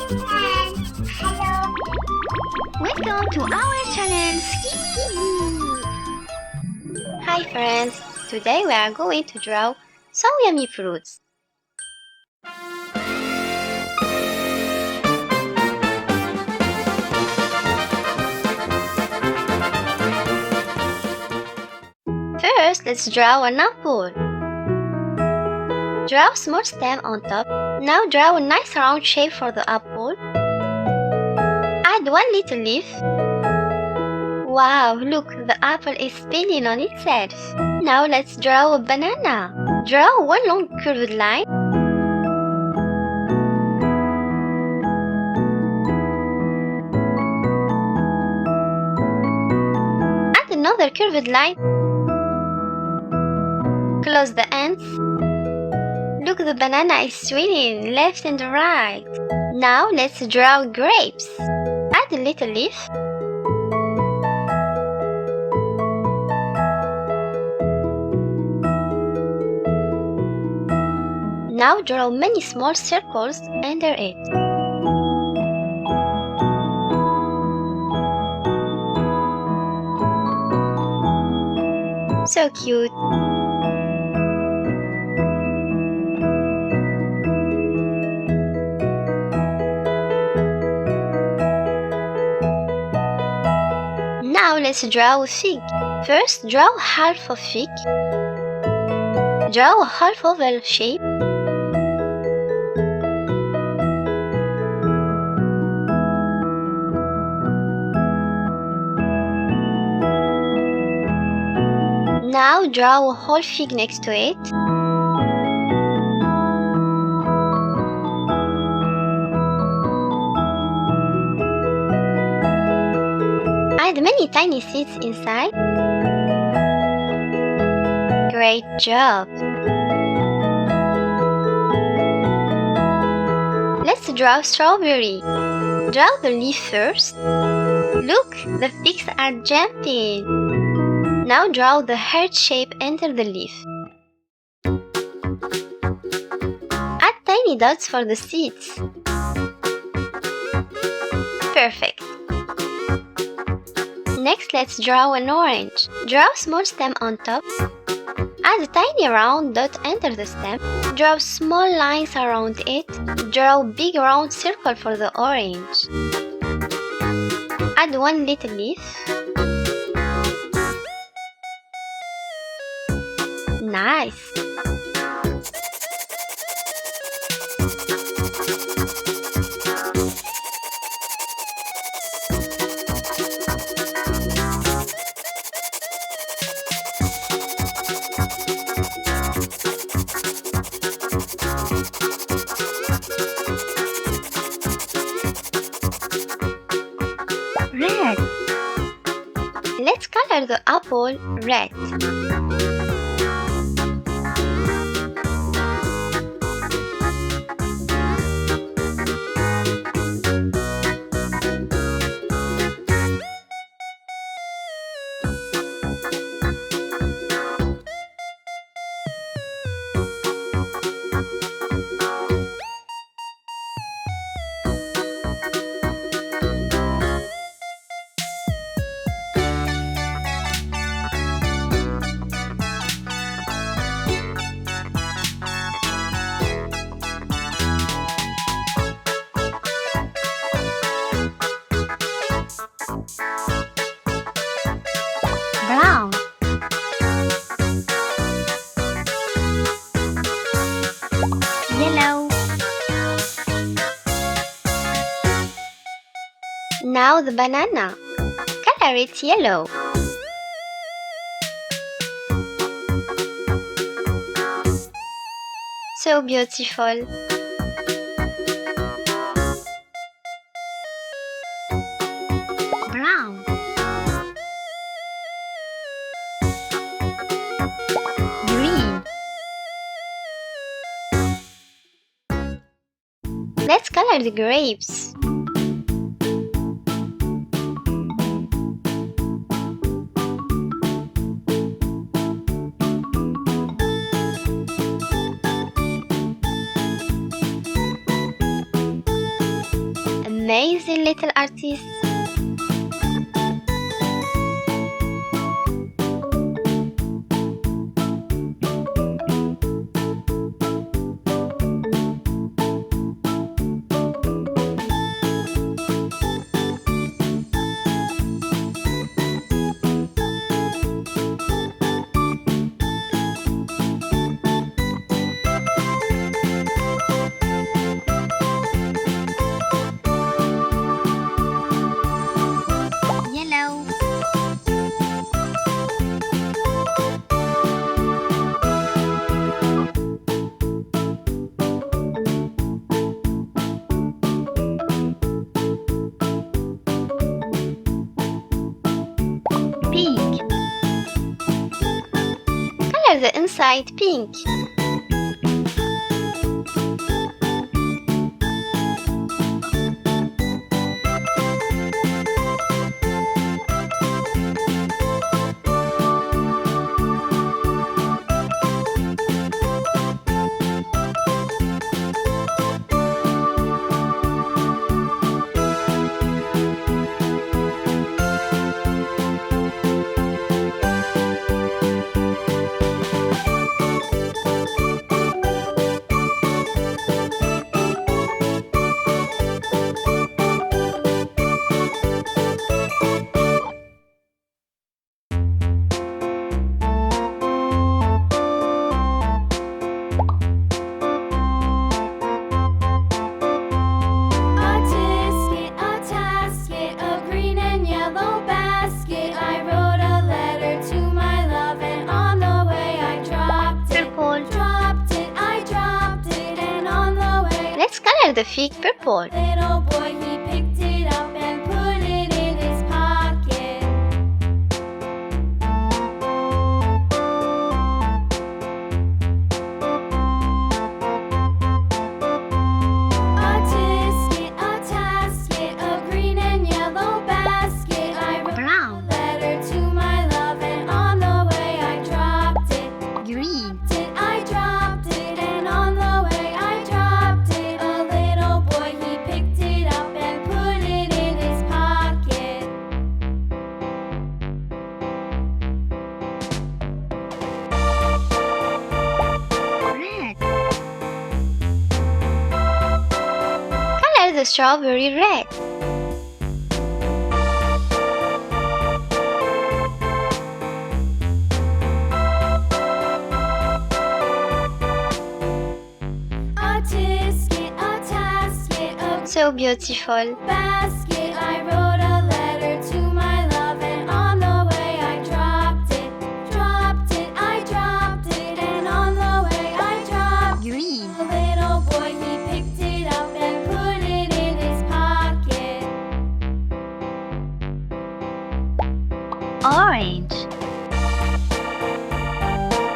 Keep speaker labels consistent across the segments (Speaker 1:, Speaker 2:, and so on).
Speaker 1: Hello. Welcome to our channel. Hi friends. Today we are going to draw some yummy fruits. First, let's draw an apple. Draw a small stem on top. Now draw a nice round shape for the apple. Add one little leaf. Wow, look, the apple is spinning on itself. Now let's draw a banana. Draw one long curved line. Add another curved line. Close the ends. Look, the banana is swinging left and right. Now let's draw grapes. Add a little leaf. Now draw many small circles under it. So cute! Now let's draw a fig. First, draw half a fig. Draw a half oval shape. Now draw a whole fig next to it. Add many tiny seeds inside. Great job! Let's draw strawberry. Draw the leaf first. Look, the figs are jumping. Now draw the heart shape under the leaf. Add tiny dots for the seeds. Perfect. Next, let's draw an orange. Draw a small stem on top. Add a tiny round dot under the stem. Draw small lines around it. Draw a big round circle for the orange. Add one little leaf. Nice! Red. Let's color the apple red. Brown. Yellow. Now the banana. Color it yellow. So beautiful. Brown. Green. Let's color the grapes. amazing little artist. Pink. Color the inside pink. Let's color the fig purple.
Speaker 2: Little boy, he picked it up and put it in his pocket. A tisket, a tasket, a green and yellow basket. I wrote a letter to my love, and on the way I dropped it.
Speaker 1: Green.
Speaker 2: I dropped it, and on the way I dropped it. A little boy, he picked it up and put it in his pocket.
Speaker 1: Red. Color the strawberry red.
Speaker 2: A tisket, a tasket, a
Speaker 1: So beautiful.
Speaker 2: basket. I wrote a letter to my love, and on the way I dropped it. Dropped it, I dropped it, and on the way I dropped it.
Speaker 1: Green.
Speaker 2: A little boy, he picked it up and put it in his pocket.
Speaker 1: Orange.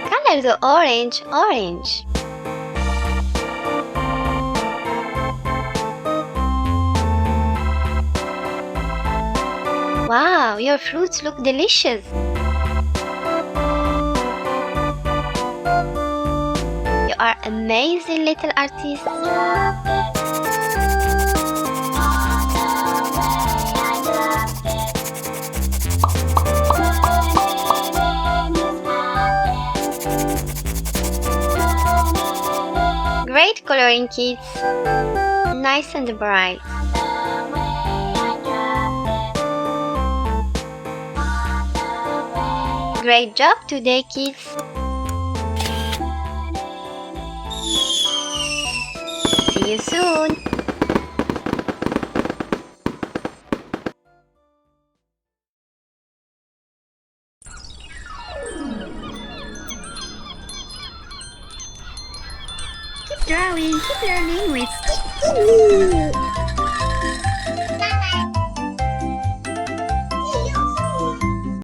Speaker 1: Color the orange orange. Wow, your fruits look delicious. You are amazing little artist. Great coloring, kids. Nice and bright. Great job today, kids. See you soon. Keep drawing, keep learning with